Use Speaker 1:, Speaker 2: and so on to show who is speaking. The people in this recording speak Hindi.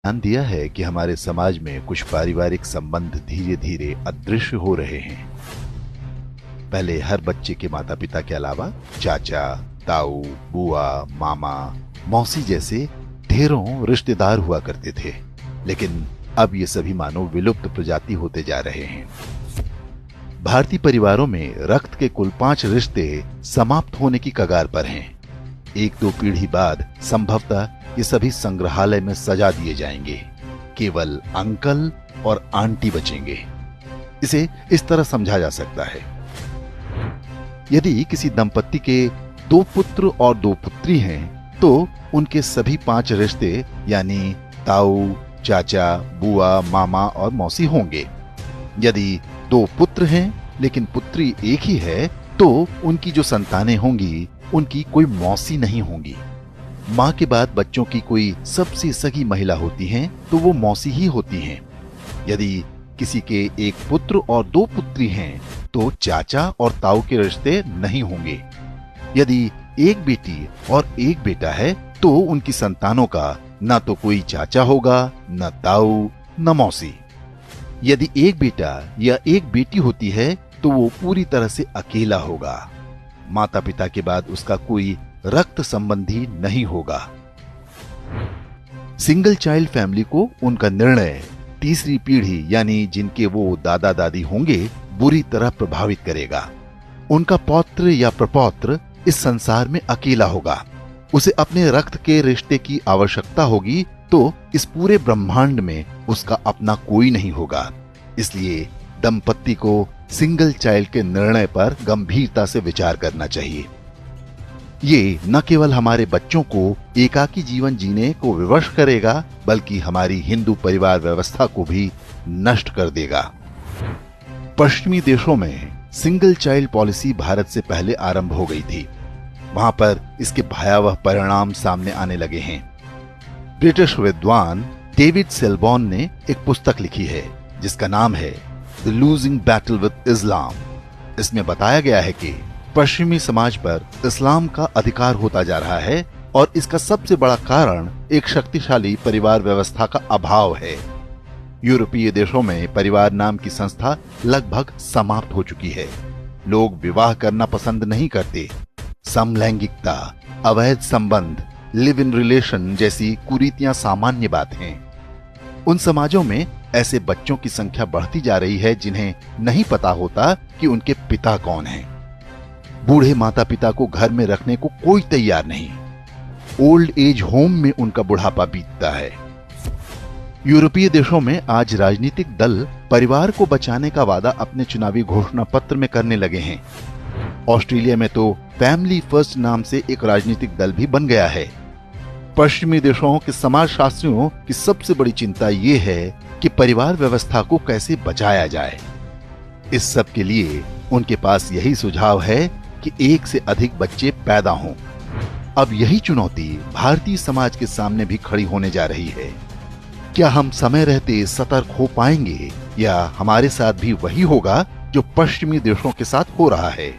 Speaker 1: ध्यान दिया है कि हमारे समाज में कुछ पारिवारिक संबंध धीरे धीरे अदृश्य हो रहे हैं। पहले हर बच्चे के माता पिता के अलावा चाचा, ताऊ, बुआ, मामा, मौसी जैसे ढेरों रिश्तेदार हुआ करते थे, लेकिन अब ये सभी मानो विलुप्त प्रजाति होते जा रहे हैं। भारतीय परिवारों में रक्त के कुल 5 रिश्ते समाप्त होने की कगार पर हैं। 1-2 पीढ़ी बाद संभवतः ये सभी संग्रहालय में सजा दिए जाएंगे। केवल अंकल और आंटी बचेंगे। इसे इस तरह समझा जा सकता है, यदि किसी दंपत्ति के 2 पुत्र और 2 पुत्री हैं, तो उनके सभी 5 रिश्ते यानी ताऊ, चाचा, बुआ, मामा और मौसी होंगे। यदि 2 पुत्र हैं लेकिन पुत्री एक ही है, तो उनकी जो संतानें होंगी उनकी कोई मौसी नहीं होंगी। माँ के बाद बच्चों की कोई सबसे सगी महिला होती हैं, तो वो मौसी ही होती हैं। यदि किसी के 1 पुत्र और 2 पुत्री हैं, तो चाचा और ताऊ के रिश्ते नहीं होंगे। यदि 1 बेटी और 1 बेटा है, तो उनकी संतानों का न तो कोई चाचा होगा, न ताऊ, न मौसी। यदि 1 बेटा या 1 बेटी होती है, तो वो पूरी तरह से अकेला होगा। माता पिता के बाद उसका कोई रक्त संबंधी नहीं होगा। सिंगल चाइल्ड फैमिली को उनका निर्णय तीसरी पीढ़ी यानी जिनके वो दादा दादी होंगे बुरी तरह प्रभावित करेगा। उनका पौत्र या प्रपौत्र इस संसार में अकेला होगा। उसे अपने रक्त के रिश्ते की आवश्यकता होगी, तो इस पूरे ब्रह्मांड में उसका अपना कोई नहीं होगा। इसलिए दंपत्ति को सिंगल चाइल्ड के निर्णय पर गंभीरता से विचार करना चाहिए। ये न केवल हमारे बच्चों को एकाकी जीवन जीने को विवश करेगा, बल्कि हमारी हिंदू परिवार व्यवस्था को भी नष्ट कर देगा। पश्चिमी देशों में सिंगल चाइल्ड पॉलिसी भारत से पहले आरंभ हो गई थी। वहां पर इसके भयावह परिणाम सामने आने लगे हैं। ब्रिटिश विद्वान डेविड सेलबॉर्न ने एक पुस्तक लिखी है जिसका नाम है द लूजिंग बैटल विद इस्लाम। इसमें बताया गया है कि पश्चिमी समाज पर इस्लाम का अधिकार होता जा रहा है और इसका सबसे बड़ा कारण एक शक्तिशाली परिवार व्यवस्था का अभाव है। यूरोपीय देशों में परिवार नाम की संस्था लगभग समाप्त हो चुकी है। लोग विवाह करना पसंद नहीं करते। समलैंगिकता, अवैध संबंध, लिव इन रिलेशन जैसी कुरीतियां सामान्य बात हैं। उन समाजों में ऐसे बच्चों की संख्या बढ़ती जा रही है जिन्हें नहीं पता होता कि उनके पिता कौन हैं। बूढ़े माता पिता को घर में रखने को कोई तैयार नहीं। ओल्ड एज होम में उनका बुढ़ापा बीतता है। यूरोपीय देशों में आज राजनीतिक दल परिवार को बचाने का वादा अपने चुनावी घोषणा पत्र में करने लगे हैं। ऑस्ट्रेलिया में तो फैमिली फर्स्ट नाम से एक राजनीतिक दल भी बन गया है। पश्चिमी देशों के समाजशास्त्रियों की सबसे बड़ी चिंता ये है कि परिवार व्यवस्था को कैसे बचाया जाए। इस सब के लिए उनके पास यही सुझाव है कि एक से अधिक बच्चे पैदा हों। अब यही चुनौती भारतीय समाज के सामने भी खड़ी होने जा रही है। क्या हम समय रहते सतर्क हो पाएंगे या हमारे साथ भी वही होगा जो पश्चिमी देशों के साथ हो रहा है?